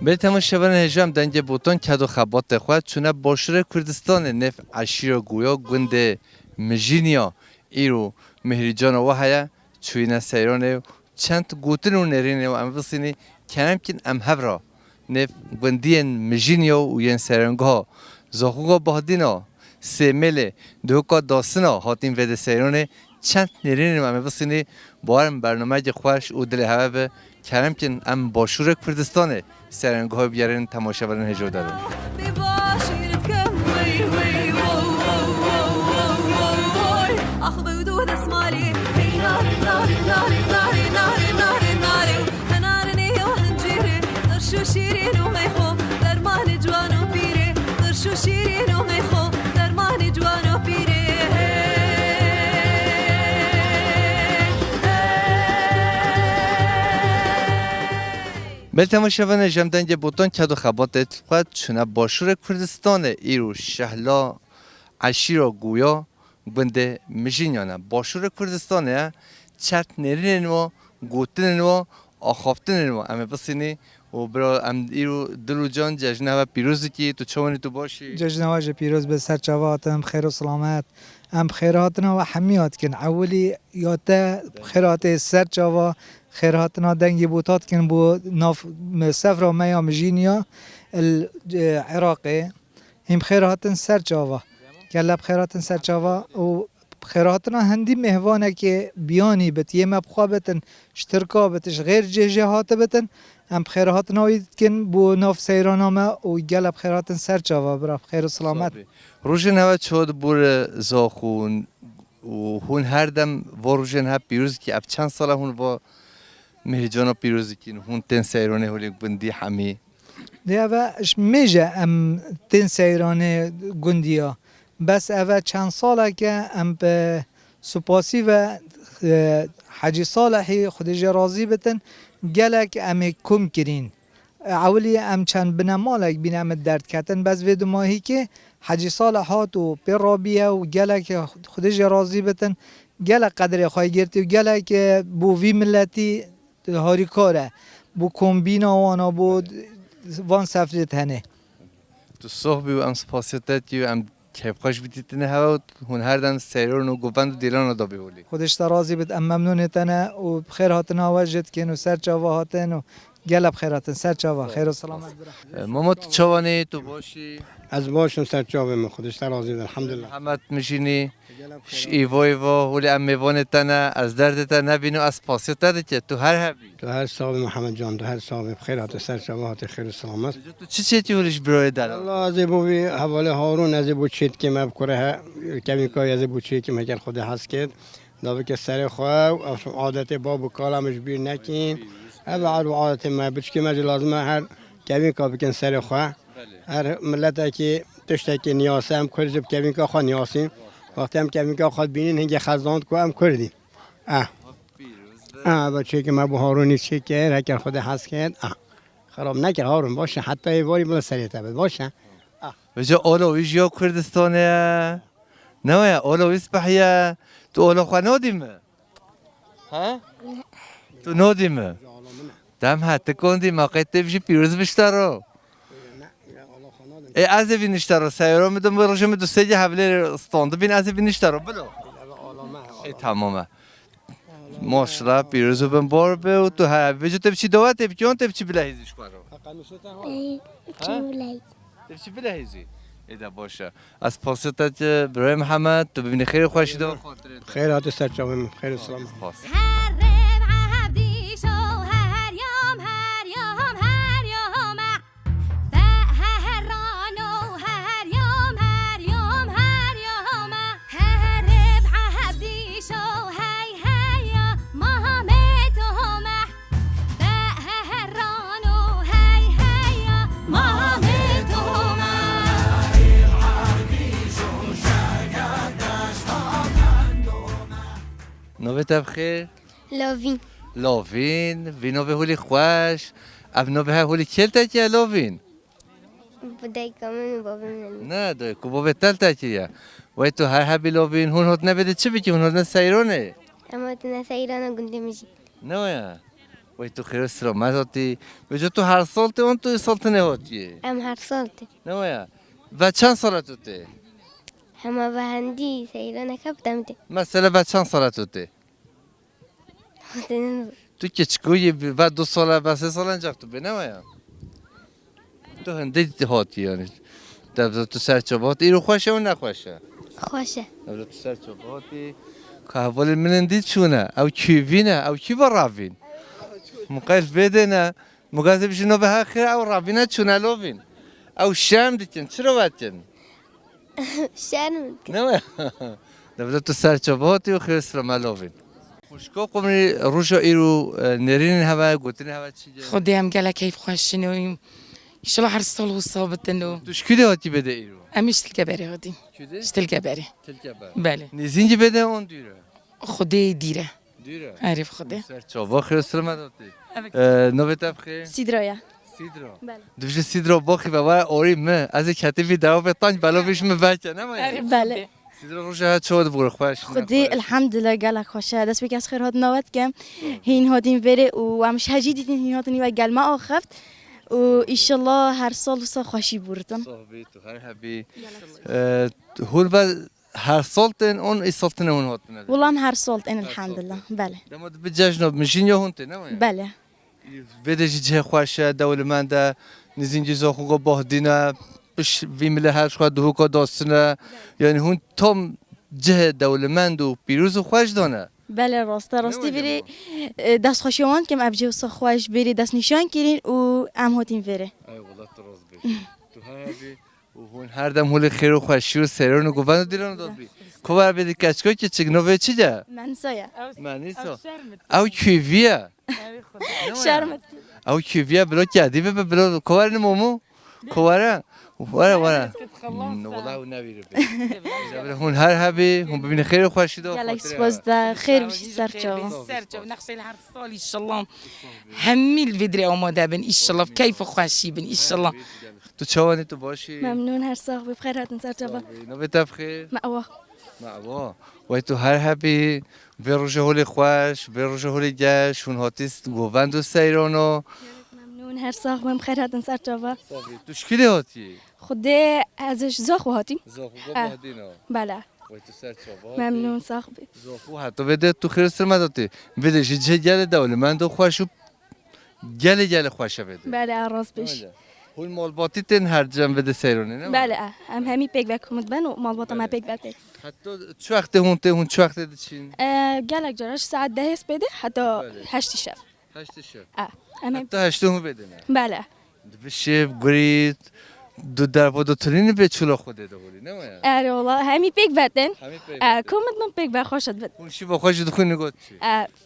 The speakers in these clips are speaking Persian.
به تماشاگران هجام دنگ بوتان کدو خبات خود چونه باشور کردستان نف عشیر گویا گند مجینیا ایرو مهریجان و هیا چوینه سیرانه چند گوتن و نرینه و ام بسینی کنم کن ام هفرا نف گندین مجینیا و ین سیرانگاه زخوگا بهدینا سیمله دوکا داستنا هاتین وده سیرانه چند نرینه و ام بسینی بارم برنامه خوش و دل هوا به کنم کن ام باشور کردستانه سرنگاه بیارن تماشاگران هجو دارن بل تماشاگران جمدن که بوتان کدو خبات اتفاق چونه باشور کردستان ایرو شهلا عشیرا گویا بنده مجینیانه باشور کردستانه چرت نرینن و گوتنن و آخافتنن و اما بسینی و برا ام ایرو دلو جان جشنه و پیروزی که تو چوانی تو باشی جشنه و پیروز به سر چواتم خیر و سلامت ام خیراتنا و حمیات کن اولی یاته خیرات سر چوا خیراتنا دنگی بوتات کن بو ناف سفر و میا مجینیا العراقی هم خیراتن سر چوا کلب خیراتن سر چوا و خیراتنا هندی مهوانه که بیانی بت یه مبخوا بتن اشترکا بتش غیر جهات بتن ام خیراتنا وید کن بو ناف سیرانامه و گلب خیراتن سر چوا برا خیر و سلامت روزن هوا چود بور زاخون و هون هر دم و روزن ها پیروزی که اب چند ساله هون با مهرجانا پیروزی کن هون تن سیرانه هولیک بندی همی دیگه اش میجه ام تن سیرانه گندیا بس اول چند ساله که ام به سپاسی و حجی صالحی خودش راضی بتن گلک ام کم کرین اولی ام چند بنمالک بینم درد کتن بس ویدو ماهی که حجی صالح هات و پر رابیه و گلک خودش راضی بتن گلک قدر خواهی گرتی و گلک بو وی ملتی هاری کاره بو کمبینا وانا بود وان سفرت هنه تو صحبی و ام سپاسیتتی و ام کیف خوش بیتیتنه هوا هون هر دن سیران و گوبند و دیلان رو دابی بولی خودش راضی بد ام ممنونتنه و بخیر هاتنا وجد کن و سر چاوا هاتن و گلب خیراتن سر چاوا خیر و سلامت ماما تو چوانی تو باشی از باشم سر چاوا من خودش راضی الحمدلله محمد میشینی ایوای و ولی ام میوانه تنه از درد تنه نبینو از پاسیتت که تو هر هبی تو هر صاحب محمد جان تو هر صاحب خیر هات سر چاوا هات خیر و سلامت تو چی ولیش برای دل الله از بوی حواله هارون از بو چیت که مب کره کمی کای از بو چیت که مگر خود هست کرد دابه که سر خواه و عادت باب و کالمش بیر نکین ابعاد و عادت ما بچ که مجل لازمه هر کمی کا بکن سر خواه هر ملت که تشت که نیاسه هم کرد کمی کا خواه نیاسیم وقتی هم کمی کا خواد بینین هنگه خزاند کو هم کردیم بچه که ما بو هارونی چی کرد هکر خود هست کرد خراب نکر هارون باشه حتی ایواری بلا سریعه بد باشه بجا اولویش یا کردستانه نه اولویش بحیه تو اولو خواه نادیمه ها؟ تو نادیمه دم حتی کندی موقعی تبشی پیروز بشترو ای از بین اشترو سیارو میدم بروشم دو سه حوله استانده بین از بین اشترو بلو ای تمامه ماشاءالله پیروزو بن بار به و تو ها بجو تبچی دوات تبچی اون تبچی بلهیزش کارو تبچی بلهیزی ایده باشه از پاسیتت برای محمد تو ببینی خیر خوشی دو خیر هات سر چاوا خیر و سلامت نوبت بخیر لاوین وینو به هولی خوش ابنو به هولی کل تاکیه لاوین بدای کامل بابا نه دوی کو بابا تل تاکیه وای تو هر هبی لاوین هون هات نبیده چی بکی هون هات سیرانه اما تنا سیرانه گنده میشی نه وای تو خیر و سلامت هاتی بجا تو هر سال تی اون تو سالتنه هاتیه ام هر سالته نمایا و چند سالت ته همه به هندی سیران کبدم ده مثلا و چند سالت ته تو که چکوی و 2 ساله و 3 ساله انجام تو به نمایا تو هنده دیتی هاتی یعنی دبزا تو سرچابات ایرو خوشه و نخوشه خوشه دبزا تو سرچاباتی که اول من دید چونه او کیوینه او کی با راوین مقایش بده نه مقایسه بشینو به هر خیر او راوینه چونه لوین او شام دیتن چرا واتن شرم نه دبزا تو سرچاباتی و خیر سلام لوین خوشکو قمری روشا ایرو نرین هوا گوتین هوا چیه خدي هم قال كيف خوشنو ان شاء الله حرصل وصابت انه تو شکلی هاتی بده ایرو امش الكباري غادي کده شت الكباري تلکبر بالي نزینجی بده اون دیره خدي ديره دیره عارف خدي سرچابا خیر سلام داتی نوبت بخیر سیدرایا سیدرا بله. دوش سیدرا باخی و وای آری مه از کتفی دوا به تانج بلا بیش مه بچه نمایی بله سیدرا روش ها چود بور خوش خدي الحمد لله قالك خوشه دست بك از خير هاد نوات كم هين هادين بره و هم شهجي دين هين هادين و قال ما اخفت و ان شاء الله هر سال وصا خوشي بورتن صحبی تو هر حبی هول و هر سال تن اون ایسالتن اون هاتن والله هم هر سال ان الحمد لله بله دماد بجاجنا مشین یا هونت نمایی بله بدهی جه خوشه دولمنده نزینجی زاخو گو باهدینه بش ویمله هر شو دهو کا داستنه یعنی هون تام جه دولمند و پیروز و خوش دانه بله راستی بری دست خوشیوان کم ابجه وصا خوش بری دست نشان کرین و هم هاتين بره ای والله تو راز بی تو هر و هون هر دم هول خیر و خوشی و سران و گوان دیران داد بی کوبر بدی کچکو که چگنو چی ده من سایا منیسا او کیویه شرمت او کیویه بلا کدی به بلا کوبر نمومو کوبره وره والله و نویره بی هون هر هبی هون ببین خیر و خوشی داد قالك سپاس ده خير بشي سرچاوا سرجو نقصي الهر الصال ان شاء الله همي الفيدري او مدابن ان شاء الله كيف خوشي بن ان شاء الله تو چوانی تو باشی ممنون هر صاحب بخير هاتن سرچاوا نوبت بخیر مأوا معوا وای تو هر هبی به روز هول خوش به روز هول گش هون هاتیست گووند و سیرانو ممنون هر صاحب بخير هاتن سرچاوا تو شکلی هاتی خدي ازش زاخو هاتیم زاخو بادینا بله وای تو سر چابا ممنون صاحبي زاخو حتی بده تو خیر سر مداتی بده چه گل دولمند و خوش و گل خوشه بده بله راست بش هول مالباتی تن هر جنب بده سیرانه نه بله هم همي بيك باك كومت بن ومال بطا ما بيك باك حتی چه وقت هون ته هون چه وقت دچین قالك جراش ساعة دهس بده حتى بله. 8 شب 8 شب هم حتی 8 هم بده نه بله بشه گرید دو در با دو ترین به چولا خوده دولی نه مایا اه والله همي بيك باتن همین كومت من بيك باك خوشت بد اون شی با خوش دخون نگات چی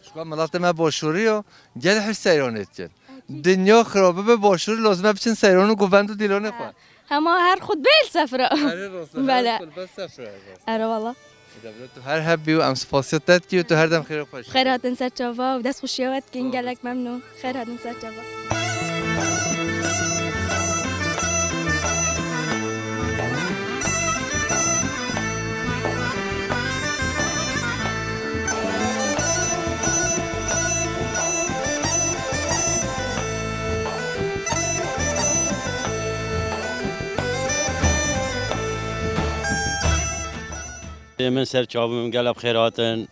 شکا ملات ما باشوری و گل هر سیرانت کن دنیا خرابه به باشوری لازمه بچین سیران و گوند و دیلان خوا هما هر خود بیل سفره آره راست بله. بس سفره اره والله تو هر حبی و ام سپاسیت کی و تو هر دم خیر و خوش خير هاتن سرچاوا ودست خوشیوات کن قالك ممنون خير هاتن سرچاوا من سرچاوي من قلب خيراتن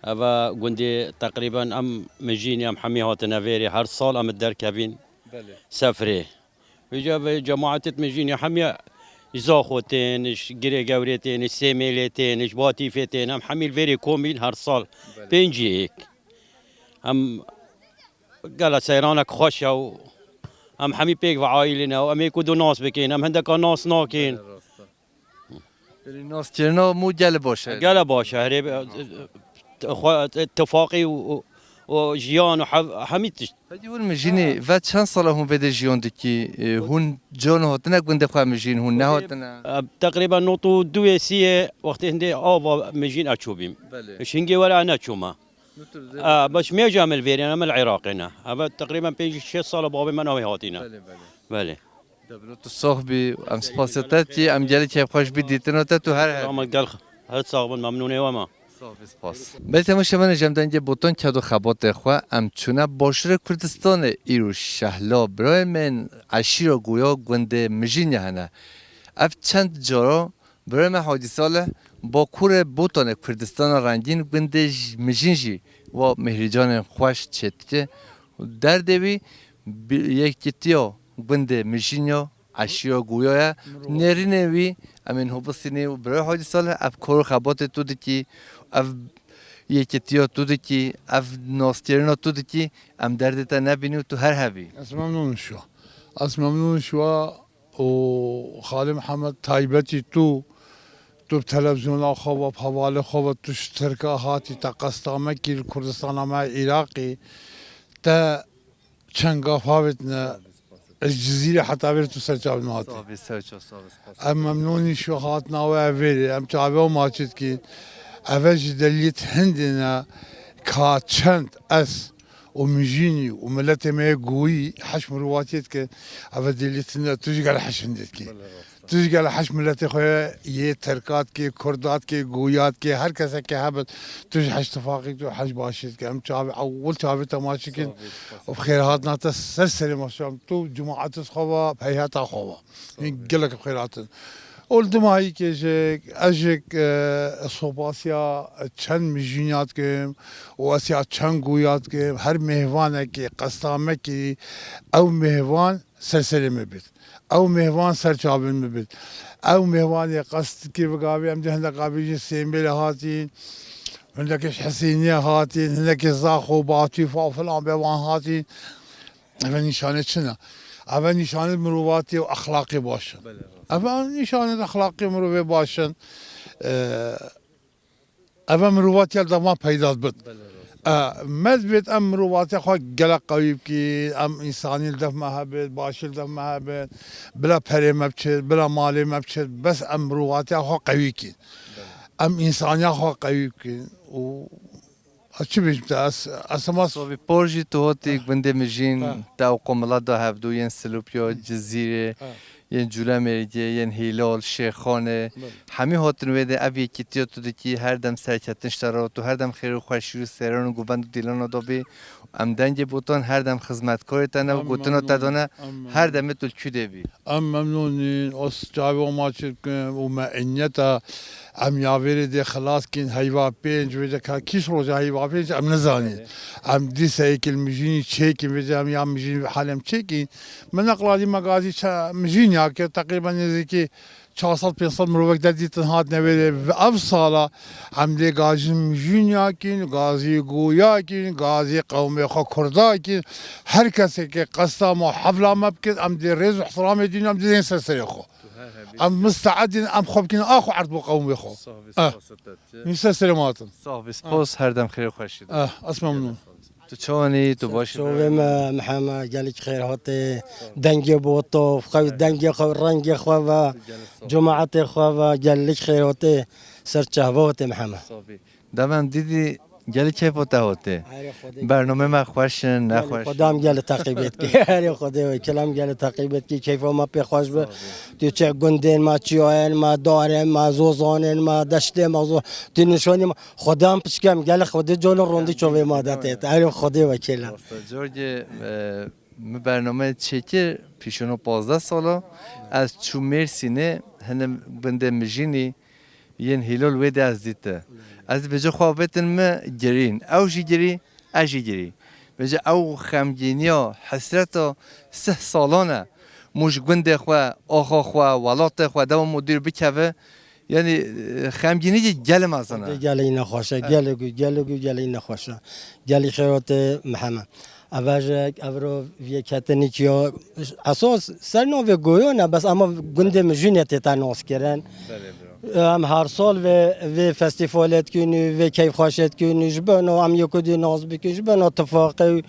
أبا قندي تقريبا أم مجيني أم حمي هاتن فيري هر صال أم الدركبين بله سفري وجا جماعة مجيني حمي زاخوتين إش جري جوريتين إش سيميلتين إش باتيفتين أم حمي الفيري كوميل هر صال بينجيك أم قال سيرانك خوشة أم حمي بيك وعائلنا وأم يكودو ناس بكين أم هندك ناس ناكين بلی ناس چرنا مو گل باشه قال باشا هري اتفاقي وجيان وحميت هدی اون مجینی و چند ساله هم بده جیان دکی هون جان هاتنه گنده خواه مجین هون نه هاتنه تقريبا نوطو دوي سيه وقت هندي آبا مجين أشوبيم بله شنجي ولا أنا أشوما بس ما جامل فيري أنا من العراق هنا أبا تقريبا بيجي 6 سال بابي من أوي هاتينا بله بله بله دبلو تو صاحبی ام سپاسیت کی ام گلی که خوش بیدیتن تو هر رام قال هل صاحب ممنونة وما بله تماشاگران جمع بوتان کد و خبات خو ام چونه باشور کردستان ایرو شهلا برای من عشیر و گویا گنده مجین هنه اف چند جارا برای من حادثاله با کور بوتان کردستان رنگین گنده مجین جی و مهریجان خوش چتکه در دوی یک کتیا گنده مجینیا عشیر و گویا نرینه وی امین حبسینه برای حادثاله اف کور خبات تو دکی اف یکیتیا تو دکی اف ناستیرنا تو دکی ام دردتا نبینی و تو هر هبی از ممنون شو و خالی محمد تایبتی تو تلویزیون خواب و حواله خواب تو شترکه هاتی تا قسطامه کی کردستان ما عراقی تا چنگا فاوتنا الجزيرة حتى عبرت سرچاب نهاتي ام ممنوني شو هاتنا وعبيري ام تعبوا ما تشتكي أفاج دليت هندنا كاتشنت أس ومجيني وملتي ما قوي حش مرواتيت ك أفاج دليتنا تجي على حش هندت كي تجي على حش ملتي خويا يه تركات كي كردات كي قويات كي هر كذا كي هبت تجي حش تفاقي تو حش باشيت كي أم شعب أول شعب تماشي كي وبخيراتنا تسلسل ما شام تو جماعة خوا بهيات خوا ينقلك بخيراتنا اولد ماهی که اجک صوباسیا چند مجینات که و اسیا چند گویات که هر مهوانه که قسطامه که او مهوان سلسله مبید او مهوان سرچابن مبید او مهوان قصد که بقابی ام ده هنده قابی سیمبیل هاتین هندکش حسینیه هاتین هندکش زاخو باطیف و فلان بیوان هاتین اول نشانه چنه اول نشانه مروواتی و اخلاقی باشن اول نشانه اخلاقی مروی باشن اول مروواتی الدوام پیدا بد مذبت ام مروواتی خو گلق قویب کی ام انسانی الدف مهبت باشل الدف مهبت بلا پری مبچد بلا مالی مبچد بس ام مروواتی خو قوی کی ام انسانی خو قویب کی و چی بیشتر اسماس صوبی پرجی تو هاتی گنده مجین تا قملات دا هفدو ین سلوپیا جزیره ین جوله مریدیه ین هیلال شیخانه همه هاتن ویده اوی کتیا تو دکی هر دم سرکتنش ترا تو هر دم خیر و خوشی و سیران و گوبند و دیلان دابی ام دنگ بوتان هر دم خدمتکار تنه و گوتنا تدانه هر دم تو کده بی ام ممنونین اس جاوی و ماچت و معنیتا ام یاوری ده خلاص کن هیوا پنج ویده که کیش روزه هیوا پنج ام نزانید ام دیسه ایکل مجینی چیکین ویده ام یا مجینی حالم چیکین من اقلالی مگازی مجینی ها که تقریبا نزدیکی 400-500 مروک دادی تنهاد نویده و اب سالا هم دی گازی مجینی کن گازی گویا کن گازی قوم خو کردا کن هر کسی که قصام و حفله مبکد ام دی رز و احترام دین ام دی سرسری خو ام مستعدين ام خبكين اخو عرض قومي خو من سلامات صاحب سپاس هر دم خیر خوشی اسمع ممنون تو چونی تو باشی شوفي محمد قالك خير هاتي دنجي بوطو خو دنجي خو رنجي خو جماعتي خو قالك خير هاتي سرچهوات محمد دمم دیدی گلی چه پوته هاته برنامه ما خوش نخوش خدام گل تعقیبت کی هر خدا کلام گل تعقیبت کی کیف ما پی خوش به تو چه گندین ما چیاین ما دارن ما زوزانن ما دشته ما زو تو نشونی خدام پشکم گل خدا جون روندی چوبه ما دته هر خدا وکیل جورج برنامه چکر پیشونو 15 سالا از چو مرسینه هنم بنده مجینی ین هیلال ویده از دیته از بجا خوابتن ما گرین او جی گری اجی گری بجا او خمگینیا حسرتا 3 سالانه موش گنده خواه آخا خواه ولات خواه دو مدیر بکوه یعنی خمگینی گل مزانه گل این خوشه گل این خوشه گل خیرات محمد اواج اورو ویکتنی کیا اساس سر نو گویو نه بس اما گنده مجنیت تناس کردن هم هر سال و فستیوالات کنی و کیف خوشت کنی جبنا هم یکودی ناز بکنی جبنا اتفاقی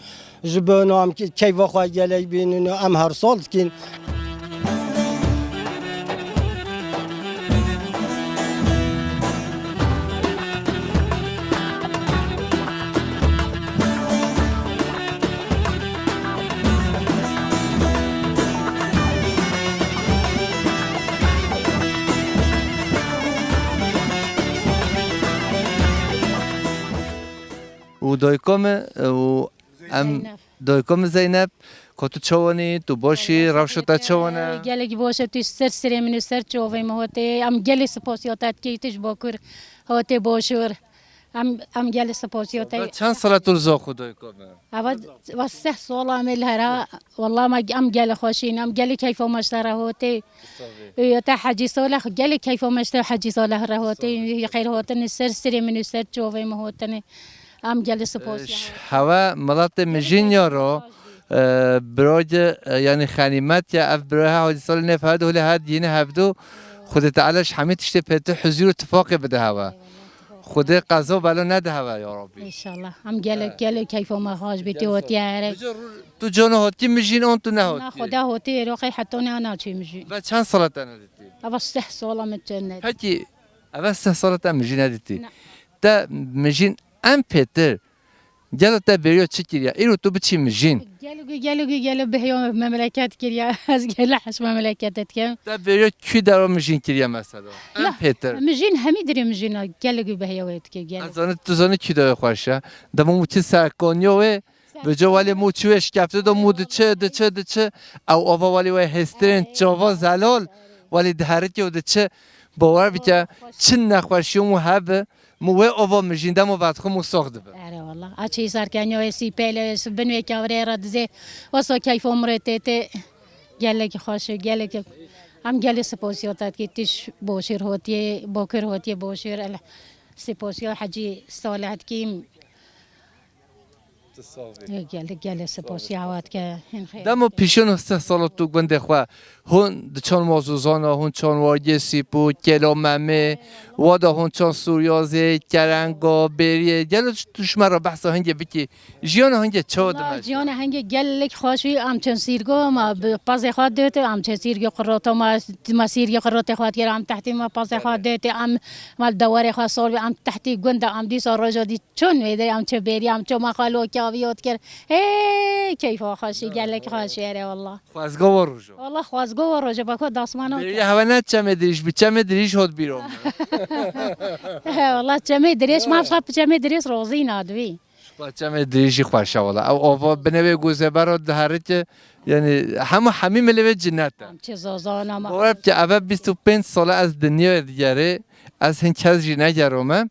جبنا هم کیف خواه گلی بینی هم هر سال کن و دایکام و ام دایکام زینب که تو چوانی تو باشی روشتا چوانه گلگی باشه تو سر من سر چوبه مهاته ام گل سپاسیاتت کی تش باکر هاته باشور ام گل سپاسیاته چند سال تو رزا خدای کامه اول وسه سال عمل هرا والله ما ام گل خوشین ام گل کیف مشتره هاته تا حجی ساله گل کیف مشتره حجی ساله هاته خیر هاته سر من سر چوبه مهاته ام گل سپاسیاته هوا ملات مجینیا رو براج يعني خانيمات يا اف براها ودي صار لنا في هذا ولا هاد ينا هبدو خد تعالش حميت اشتي بيت حزير اتفاقي بده هوا خد قضا بلا نده هوا يا ربي ان شاء الله ام قال كيف ما خاج بيتي وتي عارف تو جون هاتي مجين اون تو نه نا خدا هوتي روقي حتى انا شي مجي بعد چند سالة انا ديتي بس والله متجنن هكي بس سالة مجين ديتي تا مجين ام بيتر جلو تا بريو تشكيريا ايرو تو بتشي مجين قالوا بهيوم مملكات كريا از قال حش مملكات كم تا بريو كي دارو مجين كريا مثلا ام بيتر مجين همي دري مجين قالوا بهيوت كي قالوا ازانه تو زانه کی داره خوشه دم موتی سرکانیوه به جا ولی موچوش کفته دو مود چه او آوا ولی و هسترین جاوا زلال ولی دهرتی و چه باور بیچه چه نخوشی و هب مو آوا مجینده مو وقت خو ساخته به اره والله اچي سركانيو سي بيل بنوي كاوري رد واسو كيف عمرته قال لك خوش قال لك ام قال سپاسياتات كي تش بوشير هوتي بوكر هوتي بوشير سپاسيا حجي صالحت كي قال سپاسيات که دمو پیشون 3 سال تو گنده خو هون چون موزوزانا هون چون واگی سیپو کلا ممه وادا هون چون سوریازه کرنگا بریه گلو توش مرا بحثا هنگه بکی جیان هنگه چه دمه جیان هنگه گلک خوشی ام چون سیرگو ما پاز خود دهت ام چون سیرگو قراتا ما سیرگو قرات خود گیر ام تحتی ما پاز خود دهت ام مال دوار خود سال ام تحتی گنده ام دی سال رجا دی چون ویدر ام چه بری ام چه ما خالو کاویات کرد هی کیف خوشی گلک خوشی اره والله خوازگاه روزو والله خوازگاه روزو با خود دستمانو بری هوا نه چه دریش بی چه دریش هات بیرون والله چه دریش ما فقط چه دریش روزی نادوی بچه‌م دریشی خوشه والا او آوا بنوی گوزه برات دهرت یعنی همه ملوی جنت چه زازانا ما باور که اول 25 ساله از دنیا دیگره از هن کس جی نگرامه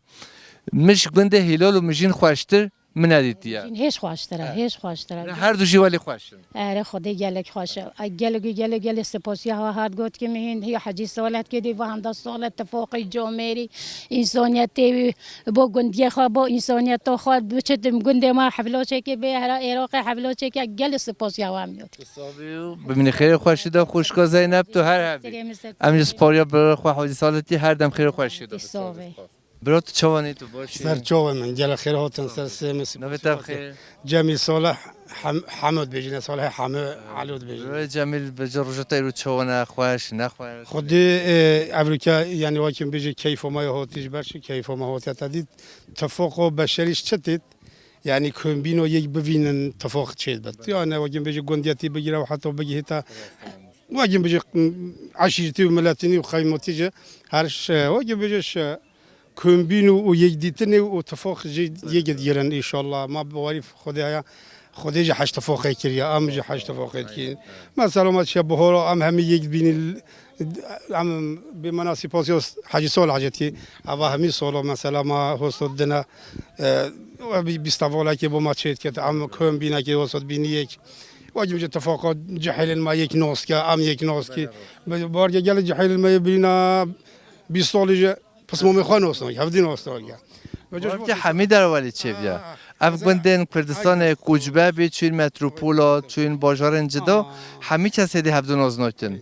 مش گنده هلال و مجین خوشتر من ندیدیه هیچ خوشتره هر دو جی ولی خوشن اره خدا گلک خوشه گل سپاسی ها هات گفت که مهین هی حجی سوالت کردی و هم دست سال اتفاق جامعی انسانیت با گندی خواه با انسانیت تا خواه بچه گنده ما حفلاچه که به عراق حفلاچه که گل سپاسی ها هم میاد ببینی خیر خوشیده خوشگاه زینب تو هر هبی امیر سپاریا برای خواه حجی سالتی هر دم خیر خوشیده برات چوانی تو باشی سر چوب من جل خیر هاتن سر سیمس نویت خیر جمیل صالح حمد بجنه صالح حمد علود بجنه جمیل بجر رجوع رو چوانه خوش نخوش خودی امریکا یعنی واکم بجی کیف ما هاتیش برش کیف ما هاتیت دید تفاق بشریش چتید یعنی کمبینو یک ببینن تفاق چید بد یعنی واکم بجی گندیاتی بگیره و حتی بگی هتا واکم بجی عشیرتی و ملتینی و خیماتیجه هرش واکم بجیش کمبینو و یک دیتنی و تفاق یک دیرن ان شاء الله ما بواری خودی جه هشت تفاقی کردی ام جه هشت تفاقی کردی مثلا ما شب بهارا ام همی یک بین ام به مناسب پاسیوس حجی سال حجتی اوا همی سال مثلا ما حسد دنا و بیستوالا که با ما چید که ام کمبینا که حسد بینی یک واجب جه تفاقات جهیل ما یک ناس که ام یک ناس که بارگه گل جهیل ما بینا 20 سال پس ما میخوان اصلا هفدین استرالیا وقتی حمید در ولی چه بیا افغان کردستان کوچبه بی چون متروپولا چون بازار انجدا همه کسی دی هفدون آزناکن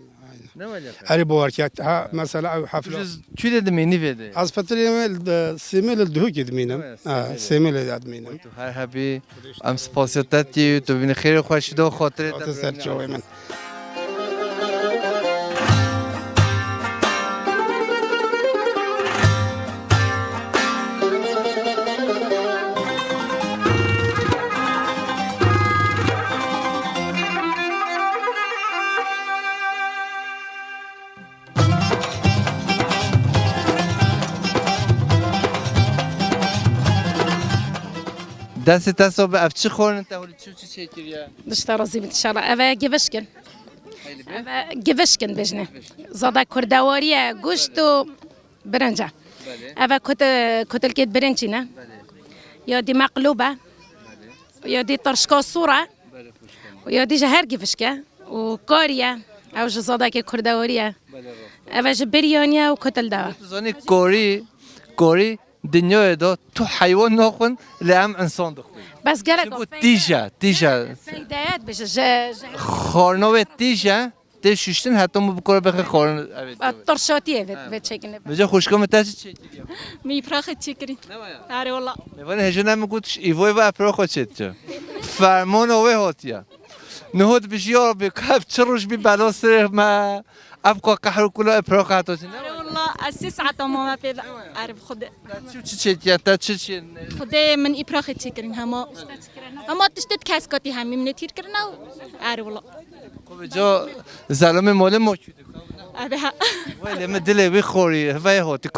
هری باورکت مثلا حفله چی دید مینی بده از فتره سیمل دهو کد مینم سیمل داد مینم تو هر هبی ام سپاسیاتت کی تو بین خیر خوشیده و خاطر سر جوی من دست دست به افچی خورن تا حالی چی کریه دشت رازی بید شالا اوه گوشکن اوه گوشکن بجنه زاده کردواریه گوشت و برنجه اوه کتل کت برنجی نه یا دی مقلوبه یا دی ترشکا صوره یا دی جهر گوشکه و کاریه او زاده که کردواریه اوه جبریانیه و کتل دوا زانی کوری دنیای دا تو حیوان نخون لام انسان دخوی بس گله بود تیجه سیدایت بشه خارنوه تیجه تی ششتن حتی مو بکره بخیر خارن ترشاتیه به چکنه بجا خوشکم تاچ چی می پراخ چکری آره والله میوان هجا نمیگوتش ایوای و اپراخ چت جا فرمان اوه هاتیا نهود بشیار بکف چروش بی بلاس ما ابقى قحر كله اپراخ هاتوش والله الساعة تماما في عارف خد چی تا چی خد من إبراخ تشكرين هما تشتت كاسكاتي همي من تير كرنا عارف والله کجا زلمه مال موجود أبيها ولی من دلی بخوری وای هاتی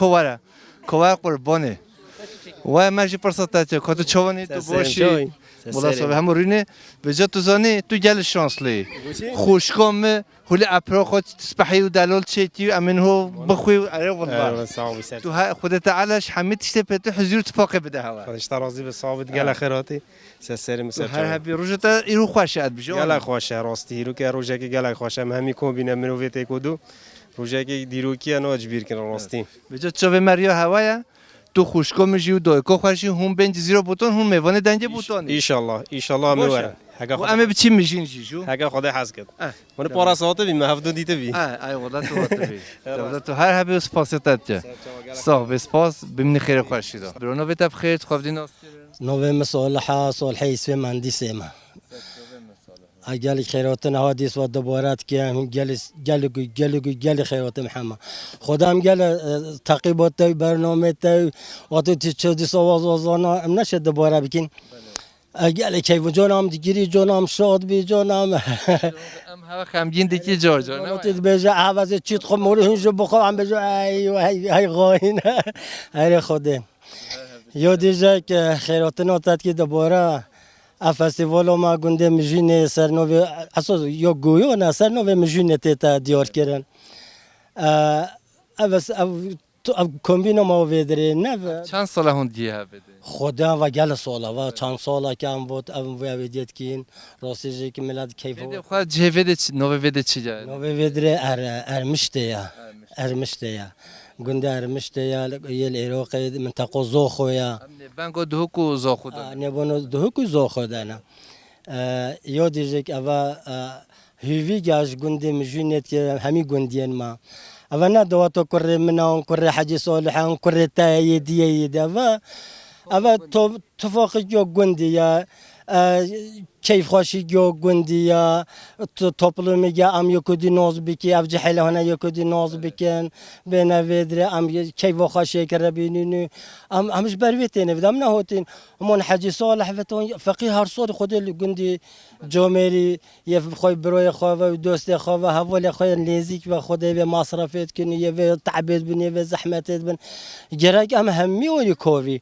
کوار قربانه وای ماشي فرصت تا کاتو چوانی تو باشی ولی صاحب هم رینه به جا تو زانی تو گل شانسلی خوشکام هولی اپرا خود تسبحی و دلال چیتی و امن هو بخوی اره والله تو خودت علاش حمید تشته پت حضور تفاقه بده هوا خودش ترازی به صابت گل خیراتی سر مسر هر هبی روجتا ایرو خوشه اد بشه گل خوشه راستی رو که روجا که گل خوشه همی کوبینه منو ویت کدو روجا که دیرو کی انا اجبیر کنه راستی به جا چوب مریا هوایا تو خوشکام میشی و دایکو خوشی هم بنج زیرو بوتون هم میوانه دنج بوتون ان شاء الله میوره و امه بچی میشین شو هگا خدا حس کرد من پاراسات بیم هفته دیته بی ای والله تو هات بی تو هر هبی سپاسیت صاحب سپاس بمن خیر خوشی دا برونو بیت بخیر خودی ناس نوه مصالحه صالحه اسم مهندسی ما اجل خیرات نهادیس و دوبارات که هم گل خیرات محمد خودم گل تقیبات تا برنامه تا و تو چه سوازانا ام نشه دوباره بکن اجل کیف جانم دیگری جانم شاد بی جانم ام هوا خمگین دیگه جار نه تو بجا عوض چیت خو مور هنجو بخو ام بجا ای غاین ای خودم یادیجا که خیرات نهادت که دوباره فستیوال ما گنده مجین سرنوی اساس یا گویو نه سرنوی مجین تا دیار کردن اوس تو کمبینو ما ویدری نه چند سال هون دیه بده خدا و گل ساله و چند ساله که هم بود ام ویدیت کین راستی که ملت کیفو خود جهوید نوو وید چی جای نوو ویدری ارمشته یا گنده ارمشته یا یل عراق منطقه زوخویا بانگو دهوکو زاخو دادن نبونو دهوکو زاخو دادن یادیجک اوا هیوی گاش گنده مجونیت که همی گندین ما اوا نه دواتو کره منان کره حجی صالحان کره تایی دیه ده اوا تفاقی جو گندی یا کیف خوشی جو گندی یا توپلو میگه ام یکودی ناز بکی اف جحله هنه یکودی ناز بکن بین ویدره ام کیف خوشی کرده بینینو ام همش برویتینه بدم نهوتین همون حجی صالح فتون فقیه هر صور خودی گندی جامری یه خوی بروی خواه و دوست خواه و حوالی خواه لیزیک و خودی به مصرفت کنی یه تعبید بنی و زحمتت بن گرگ ام همی ولی کوی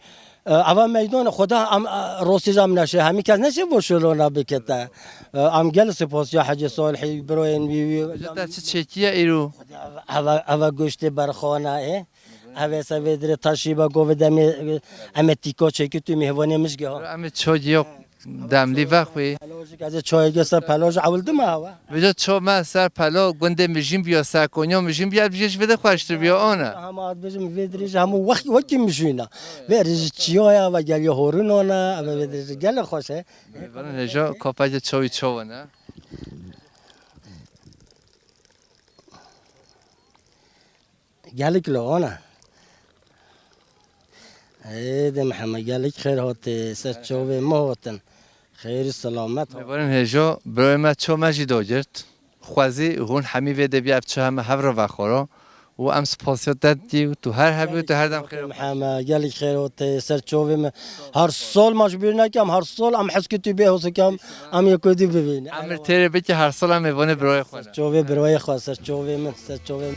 اول میدان خدا ام روسی جام نشه همی کس نشه بوشلونا بکته ام گل سپاس یا حج صالحی بروین بیوی جدا چه چیه ایرو اول گوشت برخانه اول سویدر تاشیبا گوودم امتیکو چکی تو میهوانی مشگه ام چاجیو دملی وقتی از چای گسر پلاج عولدم هوا بجا چا ما سر پلا گنده مجیم بیا سر کنیا مجیم بیا بیش بده خوشتر بیا آنه همه بجم ویدریج همه وقتی میشینه ویدریج چیا و گلی هورون آنه و ویدریج گل خوشه ولی نجا کاپاج چای چوانه گلی کلوانه ایده محمد گلی خیر هات سرچوبه ما هاتن خیر سلامت میبارن هجا برای ما چو مجی داگرد خوازی هون همی ویده بیاب چه همه هفر و خورا و ام سپاسیت دادی و تو هر همی و تو هر دم خیر محمد گلی خیر هات سرچوبه ما هر سال مجبور نکم هر سال ام حس که تو به حس کم ام یکودی ببین امر تیره بی که هر سال هم میبانه برای خونه سرچوبه برای خواست سرچوبه من سرچوبه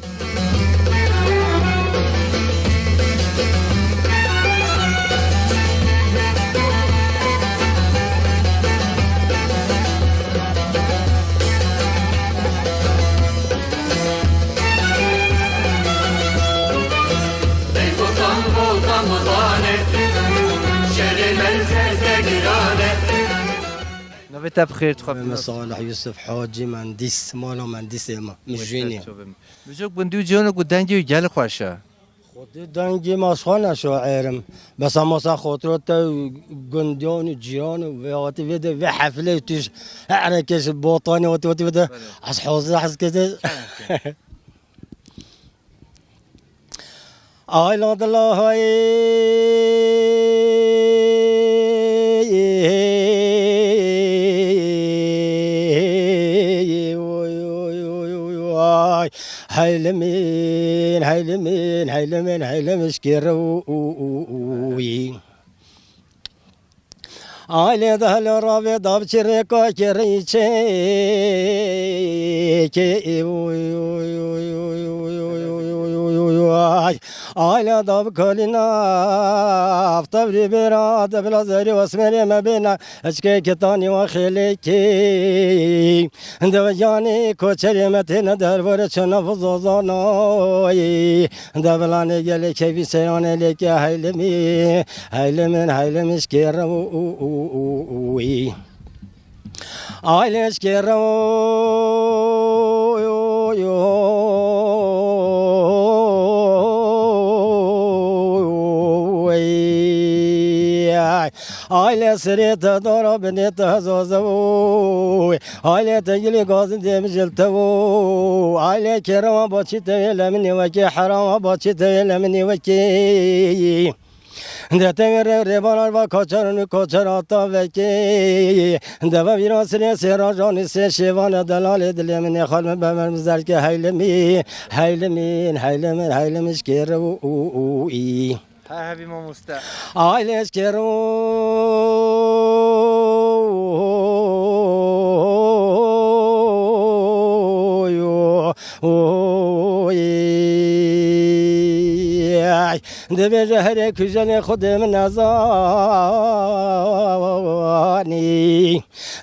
نویت بخیر تو من صالح يوسف حاجي مهندس مالا مهندس ما مجيني بجوك بندو جونو قدنجي ويجال خواشا خود دنگی ماسخانه شاعرم بس اما سا خاطرات گندیان و جیران و وقتی ویده و حفله توش حرکش باطانی وقتی ویده از حوزه حس کده آیلاد الله هيلمين هيلمين هيلمين هيلمش كروي آله دهل رابع داب چرکا کریچه که آله داب کلینا افتبری براد بلا زری واسمری مبینا اشکه کتانی و خیلی کی دو جانی کوچری متین درباره چنا فزازانای دبلانی گلی کبی سیرانه لیکی هیلمی هیلمین هیلمیش کروی آیلش Aile sırıta doğru beni tazozavu Aile tegili gazın demjiltavu Aile kerama başı teyelemini veki harama başı teyelemini veki Detemir rebalar va kaçarını kaçar ata veki Deva virasını serajani se şevana delal edilemini halme bemermizler ki heylemi Heylemin heylemin heylemiş kerevu هاي ما مستع عايلش كرو دبي جهرك جني خدم نزاني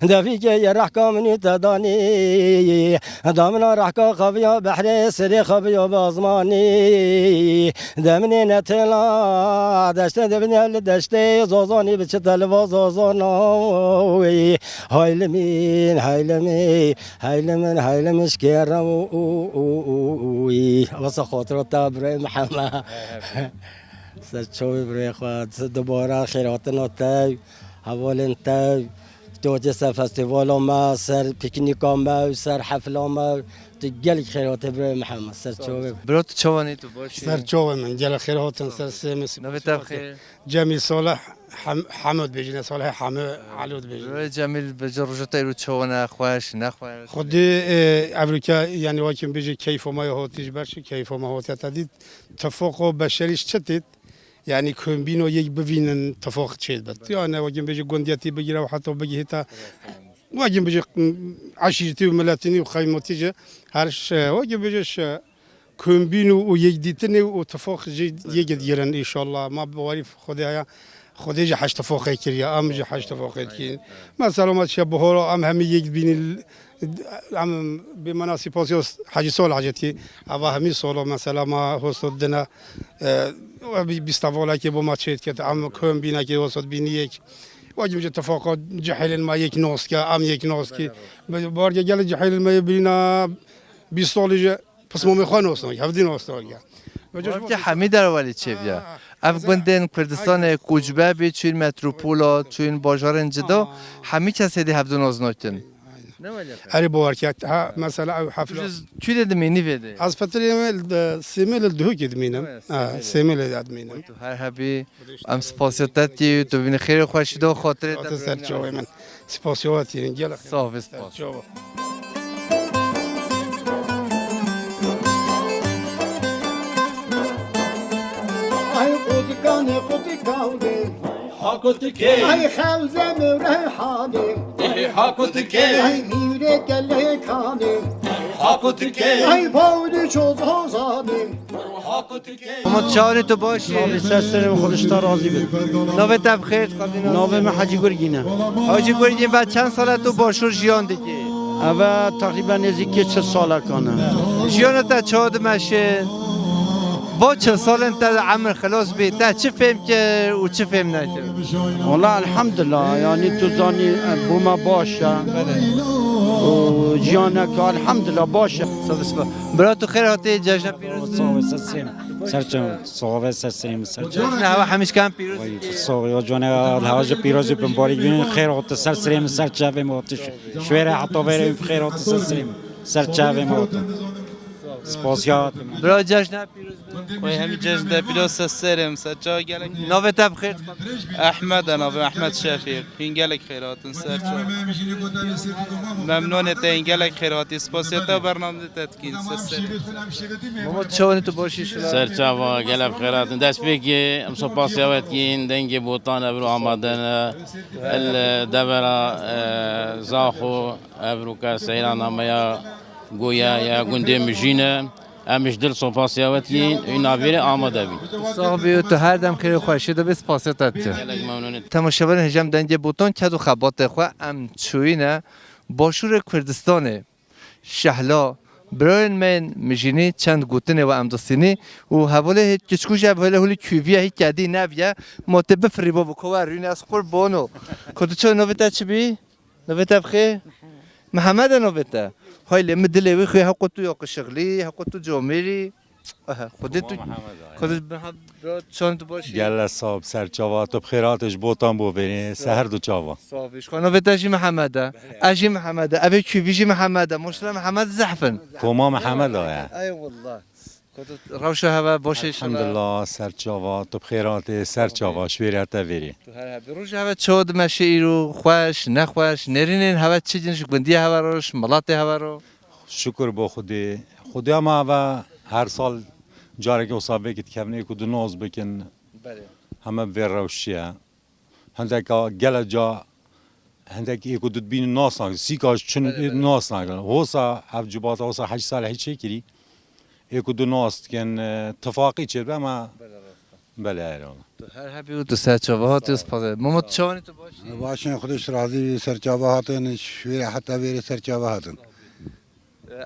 دفيك يرحكا من تداني دامنا رحكا خفيا بحري سري خفيا بازماني دمني نتلا دشت دبني الدشت زوزاني بچتل وزوزانوي هايلمين هايلمين هايلمين هايلمش كيروي واسه خاطرات برای محمد سرچوبی برای خود دوباره خیراتنا تای حوالن تای توجه سر فستیوال ما سر پیکنیک ما سر حفل ما تجلي خيرات ابراهيم محمد سرچوبي بروت چواني تو باشي سرچوبي من جل خيرات سر سمس نويت بخير جميل صالح حمد بيجنا صالح حمد علود بيجنا جميل بجرجتي رو چوانا خوش نخوش خودی امریکا یعنی واکن بیجی کیف ما هاتیش برش کیف ما هاتی تدید تفاق بشریش چتید یعنی کمبینو یک ببینن تفاق چید بد یعنی واکن بیجی گندیاتی بگیره و حتی بگی هتا واجب بيجي عشيرتي وملاتني وخيمتي هرش واجب بيجيش كومبينو ويجديتني وتفوق يجد يرن ان شاء الله ما بعرف خدايا خديجه حاج تفوق كريا ام جي حاج تفوق كين مثلا ما شبهه ام هم يجد بين ام بمناسب بوسيوس حاج سول حاجتي ابا همي سولو مثلا ما هوسدنا بيستافولا كي بما تشيت كت ام كومبينا كي وسط بينيك واجب اتفاق جحيل ما یک ناسکه ام یک ناسکی بارجا گل جحیل ما بينا بيستولج پس ما میخوان اوستان هفدین اوستان وقتی حمید ولی چه بیا افغان کردستان کوچبه بی چون متروپولا چون بازار انجدا همه کسی دی هفدین ازناکن هری باورکت مثلا حفله چی دمینی ویده از فتره سیمل دهو کدمینم سیمل ادمینم هر هبی ام سپاسیاتی تو بین خیر خوشیده و خاطر سرچوبی من سپاسیاتی گل صاحب سپاس ای قوتکانه حاكتكي ای خلزه مرحانه حاكتكي ای میره گلکانه حاكتكي ای باود چوزازانه اما چاری تو باشی سرسرم خودش تا راضی بود نوت بخیر نام من حاجی گرگینه حاجی گرگین بعد چند ساله تو باشور جیان دیگه اول تقریبا نزدیک 4 ساله کنه جیان تا چاد مشه با چه سال انت عمر خلاص بی تا چه فهم که و چه فهم نکرد والله الحمد لله يعني تو زاني بوما باشا وجيانك الحمد لله باشا برا تو خیر هاتی جشن پیروز صوب سرسیم سرچم صوب سرسیم سرچم جشن هوا همیش کم پیروز صوب جوان الهواج پیروزی بمباری بین خیر هات سرسیم سرچاوی موتش شویره حتی بریم خیر هات سرسیم سرچاوی موت سپاسیات برا جشن پیروز وای همین جشن پیروز سرسیم سرچا گلک نوه تب خیر احمد انا به احمد شفیق این گلک خیراتن سرچا ممنون تا این گلک خیراتی سپاسیات برنامه تدکین سرسیم محمد چوانی تو باشی شلا سرچا و گلب خیرات دست بگی ام سپاسیات کین دنگ بوتان ابرو آمدن الدبرة زاخو ابرو كسيران اميا گویا یا گنده مجینه امش دل سپاسیات کین این نابیر آماده بی صاحبی تو هر دم خیر خوشی دو بس پاسیت گلک ممنون تماشاگر هجم دنگ بوتان کدو خبات خو ام چوینه باشور کردستان شهلا براین من مجینی چند گوتنه و امدستینی و حواله کچکوش حواله هولی کیویه هی کدی نبیه متب فریبا بکوه رینه از خور بانو کدو چه نوبته چی بی نوبته بخیر محمد نوبته های لم دلوی خوی حق تو یا قشغلی حق تو جامری خودت چون تو باشی گله صاحب سرچاوا تو بخیراتش بوتان بو برین سهر دو چاوا صاحبش خانه بتاجی محمده اجی محمده ابي كيفيجي محمده مشلا محمد زحفن کوما محمد آیا اي والله روش هوا باشه الحمدلله سرچاوا تو بخیرات سرچاوا شویرت وری تو هر روز هوا چود مشی رو خوش نخوش نرینن هوا چه جنش گندی هوا روش ملات هوا رو شکر با خودی ما و هر سال جاره که اصابه که تکمنی کدو ناز بکن همه ور روشیه هندک گله جا هندک یکو دو بین ناس نگل سیکاش چون ناس نگل هوسا افجبات هوسا 8 سال هیچی کری یکو دو ناس کن اتفاقی چه به ما بله ایران تو هر هبی تو سرچاوات اسپاده محمد چوانی تو باشی باشن خودش راضی سرچاواتن شویر حتی ویر سرچاواتن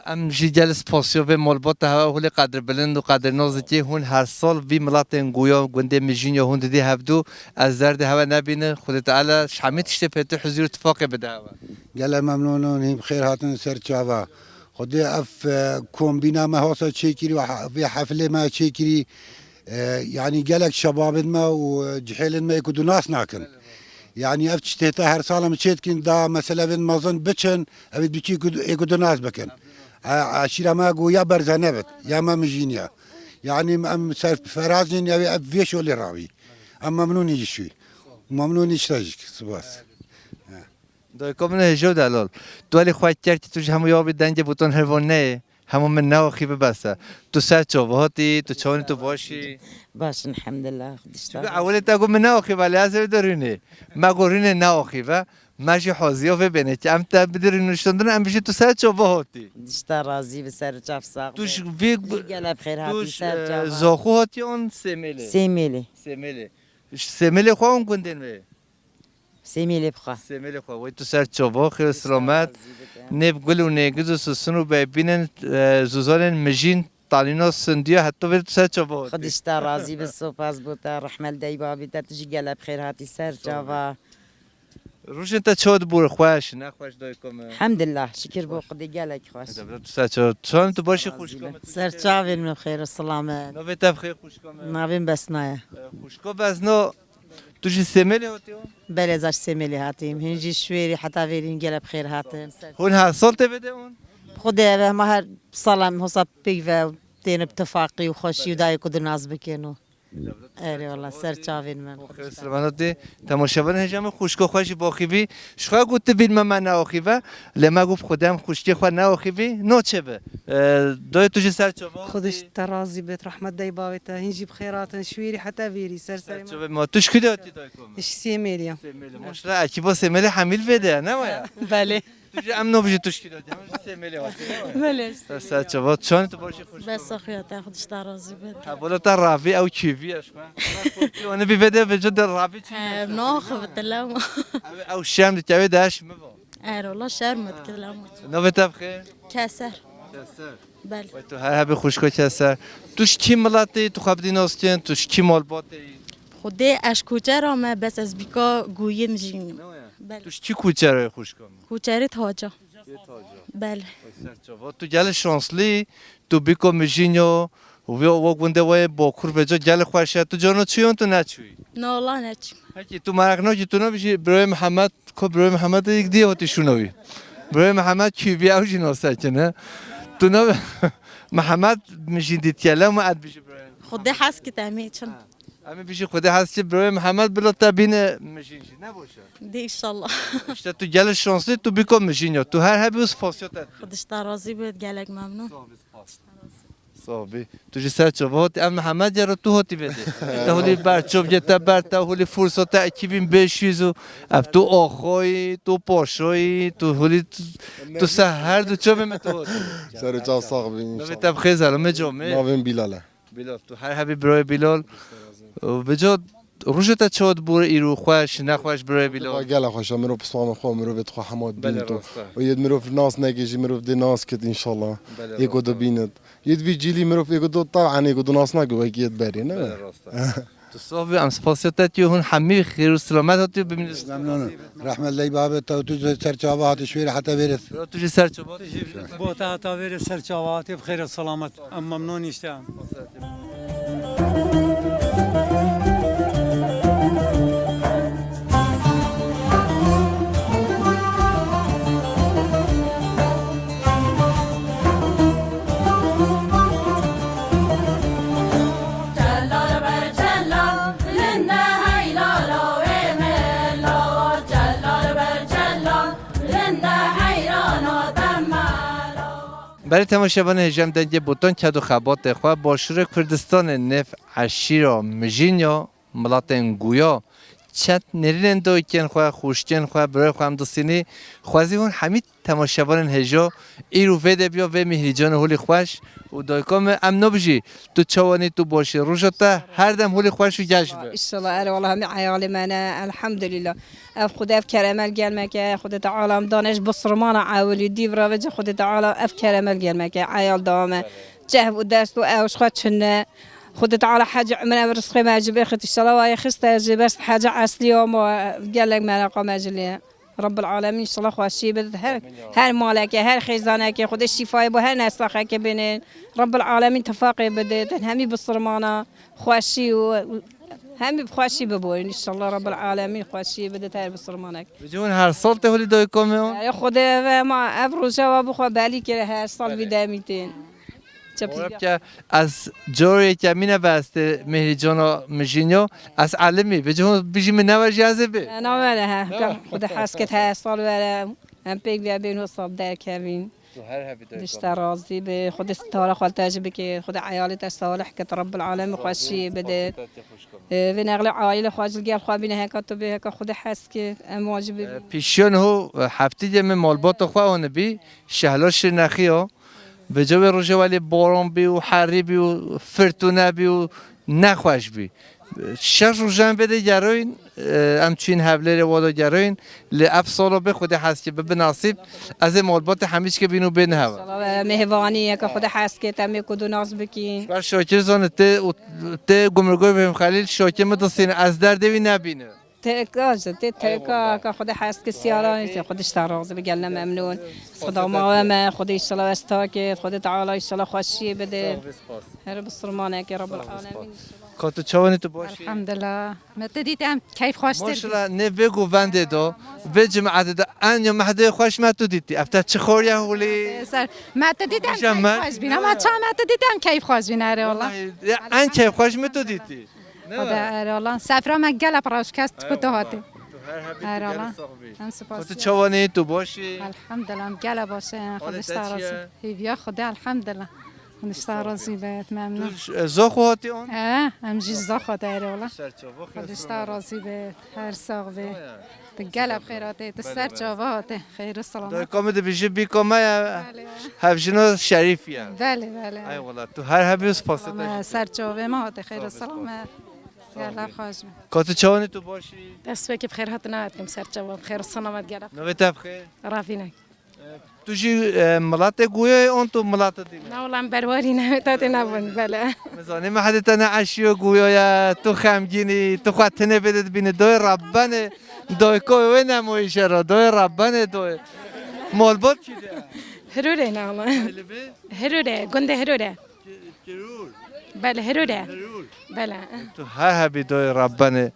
ام جی جلس پاسیو به ملبات هوا هول قدر بلند و قدر نازکی هون هر سال وی ملاتن گویا گنده مجین یا هون دی هفدو از درد هوا نبینه خود تعالی شحمیت اشته پیت حضور اتفاق بده هوا گله ممنونون هم خیر هاتن سرچاوا خودی اف کومبینا ما هوسا چیکری و حفله ما چیکری يعني قالك شباب ما وجحيل ما يكونوا ناس ناكن يعني افتشتها هر سال مشيت كن دا مثلا بين مازن بتشن ابي بيجي يكونوا ناس بكن عشيره ما قو يا برزنبت يا ما مجينيا يعني ام فرازين يا فيش ولا راوي اما ممنون يجي شوي ممنون يشتاجك سباس دای کامن هجو دلال تو ولی خواهد کردی توش همو یابی دنگ بوتون هرونه همو من ناخی ببسته تو سر چوبهاتی تو چوانی تو باشی باش الحمد لله اولی تا گو من ناخی ولی از بدرونه ما گورینه ناخی و ماشي حوزيو في بينك ام تبدر انه شلون ام بيجي تسال شوبهاتي دشتا راضي بسر جاف ساق توش في قال بخير هاتي سر جاف زاخوهاتي اون سيميلي سيميلي خوان كندن سيميلي بخا سيميلي خو وي تسال شوبه خير سلامات نب قولوا نيجزو سسنو بيبينن زوزالن مجين طالينو سنديا حتى في تسال شوبه خدشتا راضي بالسوباز بوتا رحمل دايبابي تجي قال بخير هاتي سر جافا روش انت چود بور خوش نه خوش دای کم الحمد لله شکر بو خدي قالك خوش چون تو باشی خوش کم سر چاوین بخیر و سلامت نو بت بخیر خوش کم نابین بس نه خوش کو بس نو تو جی سیملی هاتی بله زاش سیملی هاتیم هنجی شویری حتی ویرین قال بخیر هاتن هون هر سال تبده اون خدا ما هر سلام حساب بيغ تين اتفاقي وخشي وداي كود ناس بكينو اره والله سر چاوین من سلامتی تماشاگر هجام خوشکو خوشی باخیبی شخوا گفت بین من ناخیبه لما گفت خودم خوشکی خود ناخیبی نو چه به دای توجی سر چوبا خودش ترازی بیت رحمت دای باویتا هنجی بخیرات شویری حتی ویری سر چوبا ما توش کدی آتی دای کم اش سیملیم ماشلا اکی با سیمل حمیل بده نه مایا بله توجی ام نبودی توش کدی آتی سیملی آتی بله سر چوبا چون تو باشی خوش بس اخويا خودش ترازی بیت حالا تا رافی او کیوی اشما وانا بيبدا بجد الرافي ناخذ التلام او الشام تاعي داش ما اه والله شرمت كلام نو بتبخير كسر بله تو هر هبی خوشکا که سر توش کی ملاتی تو خبری ناستین توش کی مال باتی خدا اشکوچه را ما بس از بیکا گویی میجیم بله توش کی کوچه رو خوشکا کوچه تاجا بله تو گل شانسلی تو بیکو میجینیو و گونده وای با کور بجا گل خوشه تو جانو چیون تو نچوی نه والله نچیم هکی تو مرق نو تو نبیشی برای محمد کو برای محمد یک دی هاتی شنوی برای محمد کی بیاو جناسه کنه تو نو محمد میشین دیت کلا ما اد بیشی برای خدا حس که تعمیه چون امی بیشی خدا هست که برای محمد بلا تبین میشین نباشه دی ایشالله اشتا تو گل شانسلی تو بیکو میشین یا تو هر هبی اس پاسیات خودش راضی بود گلک ممنون صافی تو جی سر چوبات ام محمد یارو تو هاتی بده تا هولی برچوب جتا بر تا هولی فرصت اکیبین بشیزو اف تو آخوی تو پاشوی تو هولی تو سهر دو چوب متو سر جا ساق بین نوی تب خیز الان مجامع ناوین بیلاله بیلال تو هر هبی برای بیلال بجا روشتا چود بور ایرو خوش نخوش برای بیلال گله خوش مرو پسوام خو مرو بتخو حماد بین تو و ید مرو ناس نگیجی مرو دی ناس کد ان شاء الله یکو دو بیند ید وی جیلی مرو یکو دو طبعا یکو دو ناس نگو ید بری نه تو صافی ام سپاسیات هون حمی خیر و سلامت هاتی ببینید ممنون رحمت الله باب تو سرچاوه هات شویر حتی برس تو جی سر چوبات بوتا تا بیر سرچاواتی بخیر و سلامت ام ممنون اشتم برای تماشاچیان هجم دنگ بوتان کدو خبات خو با شور کردستان نف عشیرا مجینیا ملاتن گویا چت نرین دو کن خو خوشکن خو برای خو هم دوستینی خوازی هون حمید تماشاچیان هجا ایرو وید بیا و مهریجان هولی خوش و دایکام ام نبجی تو چوانی تو باشی روشتا هر دم هولی خوش و جشن ان شاء الله اره والله هم عيالي معنا الحمد لله اف خدا اف كرامل قال مك خدا تعالى دانش بصرمان عاولي دي برافج خدا تعالى اف كرامل قال مك عيال دامه جهب ودست واوش خدشنا خدا تعالى حاجه عمرنا برسخي ما جاب اخت ان شاء الله ويا خسته بس حاجه عسل يوم قال لك ما قام اجلي رب العالمين ان شاء الله خواشي بد هر مالك هر خزانك خد الشفاء بو هر ناس خاك بين رب العالمين تفاقي بدت همي بالصرمانه خواشي همي بخواشي ببوين ان شاء الله رب العالمين خواشي بدت هر بالصرمانك بجون هر سال تهولي دايكم خد ما ابرو جواب خو بالي كده هر سال بداميتين که از جوری که می نوسته مهریجان مجینیو از علمی به جون بیشی من نوجازه به نه ولی ها خود حسکت ها سال ولی هم پیک بیا بین صاب در کردیم اشتراضی به خود استوار خالت تجربه که خود عیالت استوار حکت رب العالمین خوشی بده و نقل عائله خواجل گل خوابینه هکات به هک خود حسکت واجب پیشون هو هفته من مالبات خواه نبی شهلاش نخیا به جای روزه ولی باران بی و حری بی و فرتونه بی و نخوش بی شش روزه بده گروین همچین حوله روادا گروین لعب سالا به خود هست که به نصیب از مالبات همیش که بینو بین هوا مهوانی که خود هست که تمی کدو ناز بکین بر شاکر زانه ته گمرگوی بهم خلیل شاکر مدرسین از درد وی نبینه تكا خود حس كسيارة خود اشتراز بقلنا ممنون خدا ما خود إن شاء الله استاكت خود تعالى إن شاء الله خوشي بده هرب الصرمانة يا رب العالمين کاتو چوانی تو باشی الحمد لله متى دیدم کیف خوش ماشاءالله نه بگو ونده دو به جماعت دو ان یا محده خوش ما تو دیدی افتا چه خوری هولی سر متى دیدم کیف خوش بینم ما چه متى دیدم کیف خوش بینه ره والله ان کیف خوش می تو دیدی خدا ره والله سفرا مگل پراش کست کدو هاتی ره والله هم سپاس کاتو چوانی تو باشی الحمد لله مگل باشه خودش تراسی هیویا خدا الحمد لله خودش تراسی بهت ممنون زاخو هاتی اون همجی زاخو داره والله خودش تراسی بهت هر ساق به تقلب خیراته تسر جواباته خیر السلام دای کامده بیشی بی کامه هفشنو شریفیه بله بله ای والله تو هر هبیوس پاسته سر جواب ما هاته خیر السلام يلا خوش کاتو چوانی تو باشی دست بکی بخیر هات نهات کم سر جواب خیر السلامت گرفت نویت بخیر رافینه تو جی ملات گویا اون تو ملات دی نه والله برواری نه تا نبود بله مزانی ما حد تنه عشی گویا تو خمگینی تو خواهد تنه بدید بینه دوی ربانه دوی کوی نمویش را دوی ربانه دوی مالبات چی ده؟ هروره نه والله هروره گنده هروره بله هروره بله تو هر هبی دوی ربانه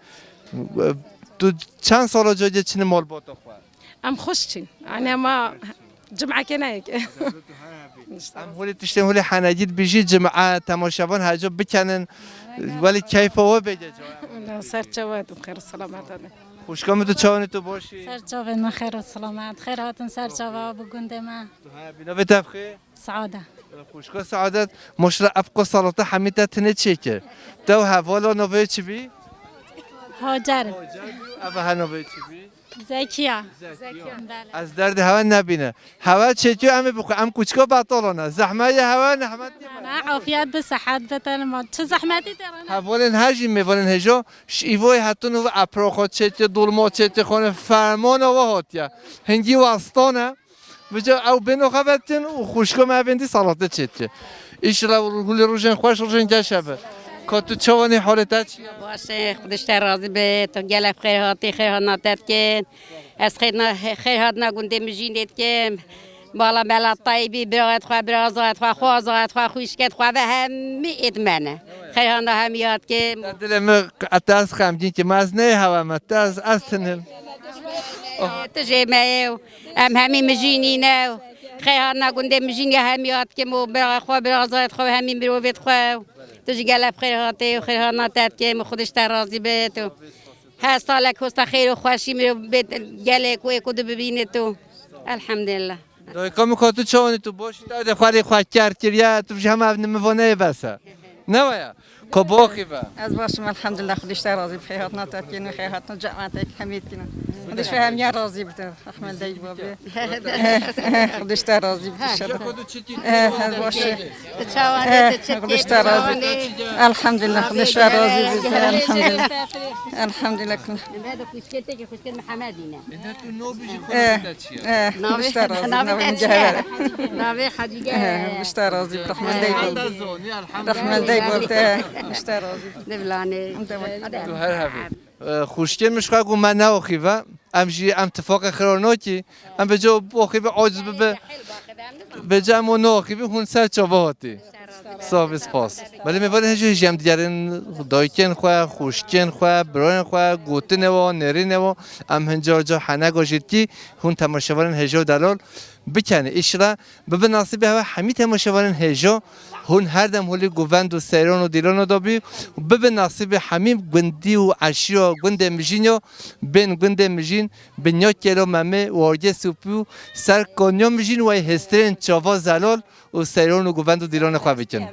تو چند سال جا چین مالبات خواهد؟ ام خوشتین یعنی ما جمعه که نه ام هولی تشتیم هولی حناجید بیشی جمعه تماشاوان هجا بکنن ولی کیف و بگه جا سر چواد بخیر سلامت خوشکام تو چاونی تو باشی سر چواد من خیر و سلامت خیراتن سر چواد بگنده ما بینا بتبخی سعاده خوشکا سعادت مشرع افق سلطه حمیده تنه چیکه تو حوالا نوه چی بی؟ هاجر اوه هنوه چی بی؟ زکیه از درد هوا نبینه هوا چیکو امه بخو ام کوچکا بطلانه زحمه هوا نحمت نه عافیت به صحت بتن ما چه زحمتی دارن حوالن هجی میوالن هجا شیوای حتی نو اپراخات چیت دولما چیت خانه فرمان و هاتیا هنگی واسطانه بجا او بینو خبرتن و خوشکا مبندی سلاطه چیت ایش رو روزن خوش روزن جشبه کاتو چوانی حالت چیه باشه خودش راضی به تو گله خیر هاتی خیر ناتت کن از خیر هات نگونده مجینت کن بالا بلا طیبی برایت خواه برازایت خواه خوازایت خواه خوشکت خواه و همی ادمنه خیر هانا همیات کن دل من اتاس خمجین که مزنه هوا متاز از تنم تجمعه ام همی مجینینه خیر هانا گونده مجینی همیات کن و برای خواه برازایت خواه همی برویت خواه تجي قلب خير هاتي وخير هاناتات كيم خودش راضي بيتو ها صالك هستا خير وخوشي من بيت قالك ويكود ببينتو الحمد لله دوی کام کاتو چونی تو باشی تا خالی خواهد کرد کریا تو جمع ابن مفونه بسه نوایا کباخی با از باشم الحمد لله خودش راضی بخیر هات ناتات کن خیر هات نجامتك حمید کن خودش فهم یا راضی بته احمد دی بابی خودش راضی بته از باشه خودش راضی الحمد لله خودش راضی بته الحمد لله الحمد لله كل هذا كشكتك كشكت محمدينا تو نو بیشی خودش راضي نوی جهر نوی حدیقه خودش راضی رحمت دی بابی رحمت دی بابی خودش راضی نبلانه تو هر هفته خوشگل مشخص گم من ناخی و امشی اتفاق خیراناتی ام به جو باخی و عاجز به جمع ناخی و هون سر چوباتی ساویس پاس ولی می‌بینه هیچ جمع دیگرین دایکن خواه خوشکن خواه براین خواه گوتن و نرین و ام هنجار جا حنا گوشید کی هون تماشاورن هجا دلال بکنه ایشلا به نصیب هوا همه تماشاورن هجا هون هر دم هولی گووند و سیران و دیلان و دابی و به نصیب همین گندی و عشیا گند مجینو بین گند مجین بنیا کلو ممه و آرگه سوپیو سر کنیا مجین و هسترین چاوا زلال و سیران و گووند و دیلان خواه بکن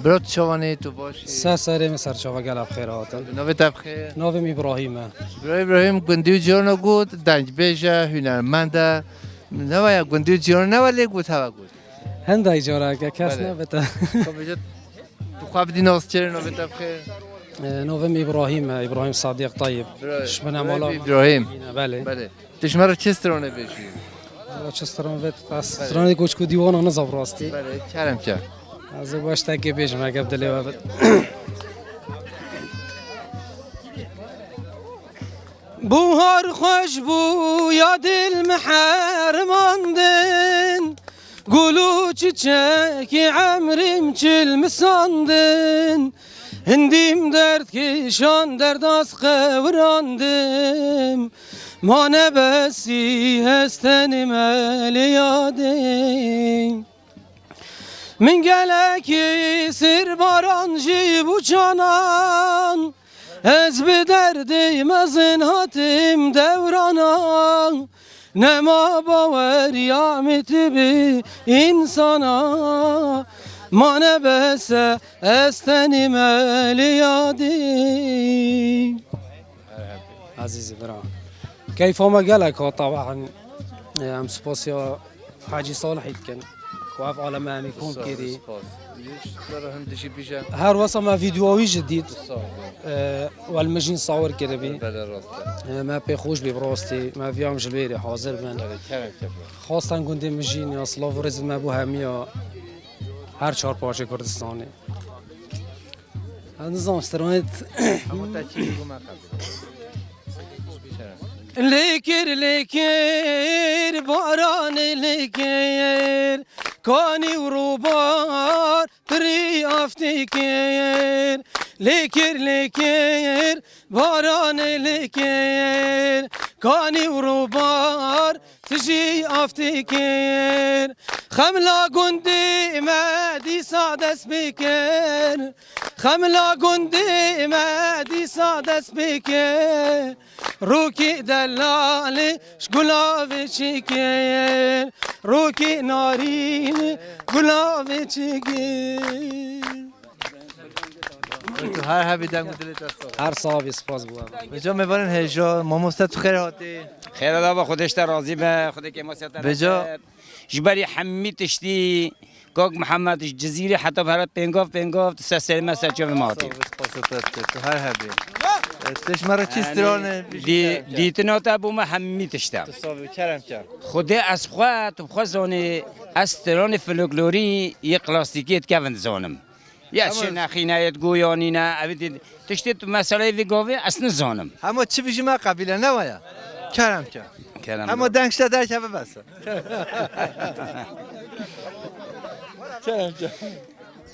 برات شوانی تو باشی سریم سرچاوا گلاب خیراتن نوی تبخیر نویم ابراهیمه ابراهیم گندیو جیرانو گود دنج بیجه هنرمنده نوی گندیو جیرانو نولی گود هوا گود هنده ایجاره که کس نبته تو خواه بدی ناز چره نوی تبخیر نویم ابراهیم صادق طیب شمنه مالا ابراهیم بله تشمره چه استرانه بیشی؟ چه استرانه بیت استرانه گوچکو دیوانه نزاب راستی بله کرم که از باش تاکی بیش مگه بدلی و بد بوهر خوش بو یا دل محرماندن قولو چچکی عمریم چل مساندن هندیم درد کشان درد از قوراندم ما نبسی هستن ملیادم من گلکی سر باران جیبو چانان از به دردیم از انهاتیم دورانان نما باوریامت به انسانا ما نبس استني ماليادي عزيزي برا كيف ما قالك طبعا ام سباسيا حاجي صالح يتكن وعف على ما يكون كذي هر وصل فيديوهي جديد والمجين صور كده بي ما بيخوش بي براستي ما فيهم جلبيري حاضر من خاصة كنت مجين يا سلاف رزق ما بو هميا هر چهار پارچه کردستانی نظام استرانت لیکر باران لیکر کانی و روبار تری افتیکر لیکر باران لیکر کانی و روبار تجي افتكر خملا قندي ما دي صادس بكر خملا قندي ما دي صادس بكر روكي دلالي شقلافي شكر روكي نارين قلافي شكر هر هبی دنگ دلت است هر صاحبی سپاس بوام بجا میبرن هجا ما مستد خیر هاتی خیر دابا خودش راضی به خودی که مستد بجا جبری حمی تشتی کوک محمد جزیره حتی برات پنگاف سر ما سر چوب ماتی هر هبی تش مرا چی استرانه دیتنا تا بو ما حمی تشتم کرم خودی از خود خزانه استران فلکلوری یک کلاسیکیت که زانم یا چه نخینایت گویانی نه اوید تشتی تو مسئله ویگاوی اصلا زانم اما چی بیشی ما قبیله نوایا کرم اما دنگشتا در که بس کرم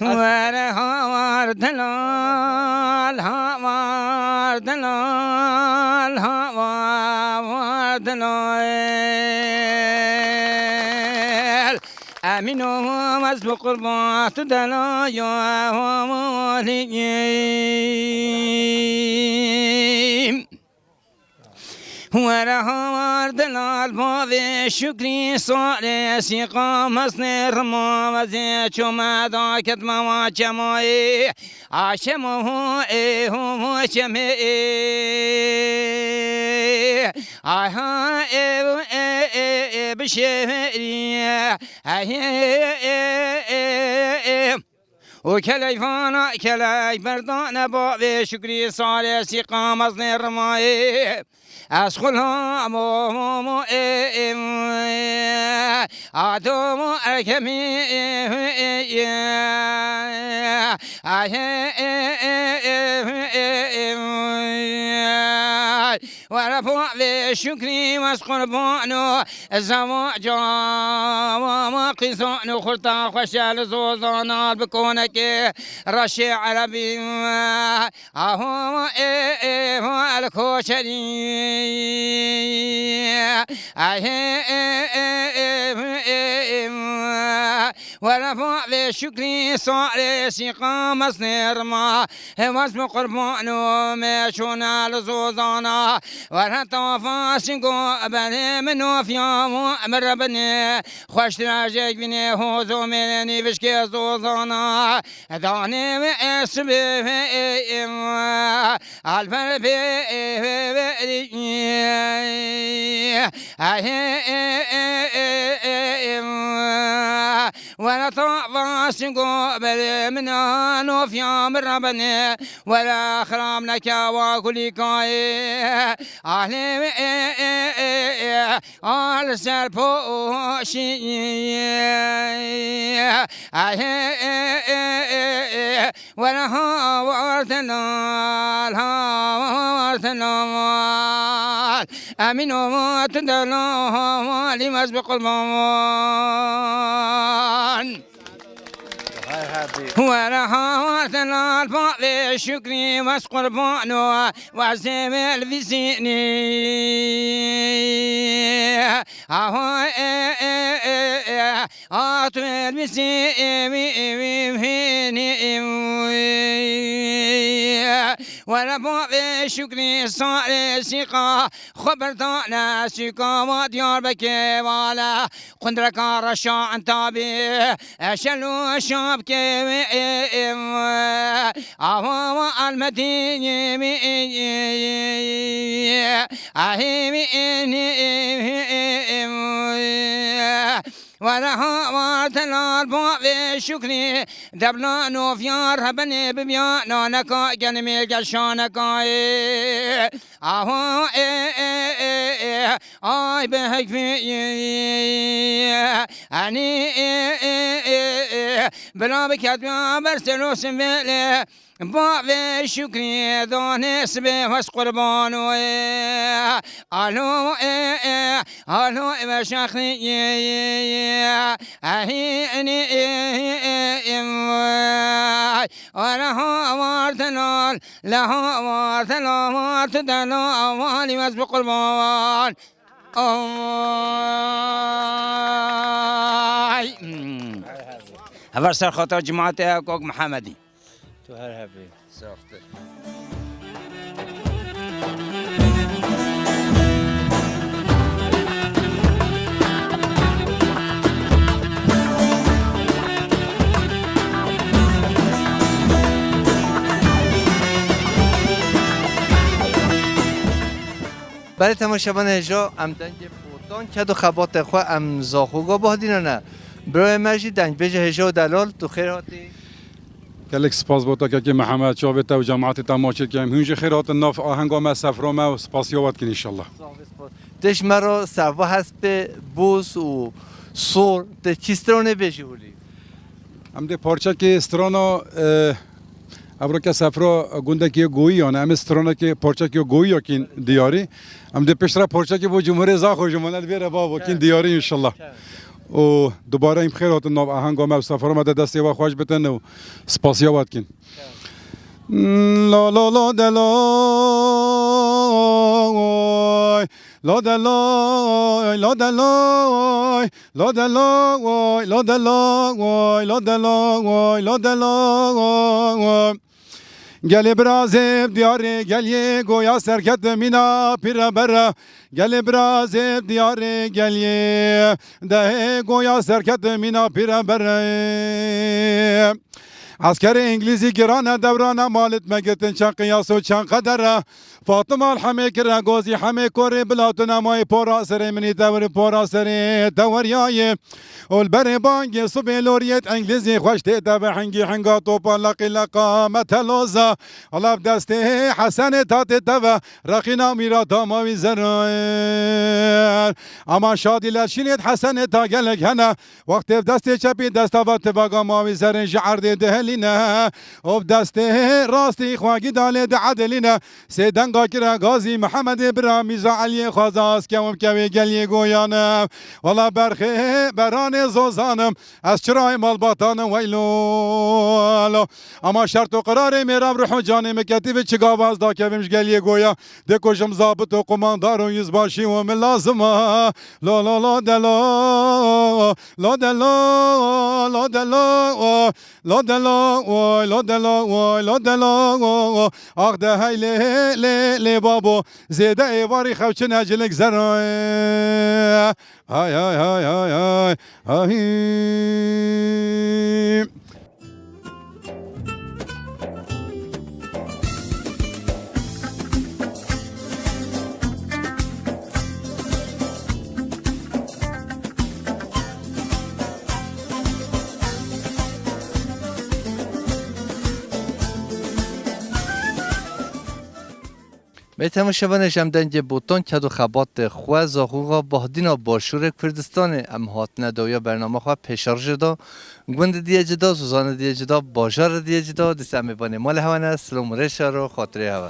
وره هاوار دلال هاوار دلال هاوار دلال امین و از بقربات دلایا والیم وره هاوار دلال باوی شکری ساله سیقا مسن رما وزی چوم داکت موا چمایی آشم هو ای هو چمی آها ای بشهری و کلیفانا کلی بردان باوی شکری ساله سیقا مسن رمایی از خلهم و آدم و ارکمی و رفع و شکری و از قربان و زواج و قیسان و خورتا خوشل زوزانات بکنه که رشی عربی آهم الکوشری ورفع بشكري صار سيقا مسنر ما واسم قربان ومشونا لزوزانا ورهتا فاسنكو بني منو فيامو امر بني خوش راجك بني هوزو مني بشكي زوزانا داني واسبي الفر ولا طاف قبل منا نوفيا من ربنا ولا خرامنا كوا كل كاي أهل أهل سربوشي ولا هاورتنا أمين وما تدلوا لمس بقلبان ورحمتنا الفاضل شكري واسقربان وعزيم الفيزيني أطول الفيزيني وربا شکری سال سیقا خبرتان سیقا و دیار بکی والا قندرکا رشا انتابی شلو شاب که آوا المدینی می اهمی ورها وارتلال باب شكري دبلا نوفيار هبني ببيانا نكا جنمي جشانكا اهو اي بهك في اني بلا بكات برسلو سمبلي باب شكري دونس بهس قربانو الو الو بشخري اهيني ولها وارتلال لها وارتلال وارتدلال اوالي وز بقربان هفر سر خاطر جماعت کوک محمدی تو هر هفته ساخته برای تماشاچیان هجا ام دنگ بوتان کد و خبات خو ام زاخوگا بهدینا نه برای مرجی دنگ بجه هجا و دلال تو خیر هاتی گلک سپاس بودا که محمد شاوت و جماعت تماشا کردیم هنوز خیرات ناف آهنگام سفرام و سپاسیابت کن ان شاء الله دش مرا سوا هست به بوس و سور ده چیسترونه بجولی ام ده پارچه که استرانا ابرو که سفرا گنده که گویی آن ام استرانا که پارچه که گویی کن دیاری ام ده پشتر پارچه که با جمهوری زاخو جمهوری بیره بابا کن دیاری ان شاء الله و دوباره این خیرات ناف آهنگام و سفرام ده دستی و خوش بتن و سپاسیابت کن لا لا لا دلای لا دلای لا دلای لا دلای لا دلای لا دلای لا دلای گل برازب دیاره گلیه گویا سرکت مینا پیرا برا گل برازب دیاره گلیه ده گویا سرکت مینا پیرا برا عسكر انجليزي گرانه دورانه مالت مگتن چن قیاس و چن قدره فاطمه الحمه کرا گوزی حمه کور بلاتنا مای پورا سر منی دور پورا سر دوریای والبر بانگ صبح لوریت انجليزي خوش تدب حنگی حنگا توپا لقی لقامت لوزا الله بدسته حسن تات توا رقینا میرا داماوی زرار اما شادی لشینت حسن تا گلک هنا وقت دست چپی دست وقت باگا ماوی زر جعر ده لنا وبدسته راستي خواجي دالي عدلنا سيدان قاكرا غازي محمد براميز علي خزاس كم كوي قلي قويانا والله برخي براني زوزانم اسشراي مال باطان ويلو اما شرط وقراري ميرام روح جاني مكتب چگاواز دا كويمش قلي قويا دكوشم ضابط وقماندار ويزباشي ومن لازمه لا لا لا دلا لا دلا لا دلا لا دلا لا دلا لا دلا آخ ده هی لی بابو زیده ایواری خوچن اجلک زرای های های های های های به تماشاچیان جمدنج بوتان کد و خبات خو زاخوگا بهدینا باشور کردستان ام هاتنه دویا برنامه خو پیشار جدا گوند دیه جدا سوزان دیه جدا باجار دیه جدا دسته میبانه مال هوانه سلام ریشه رو خاطره هوا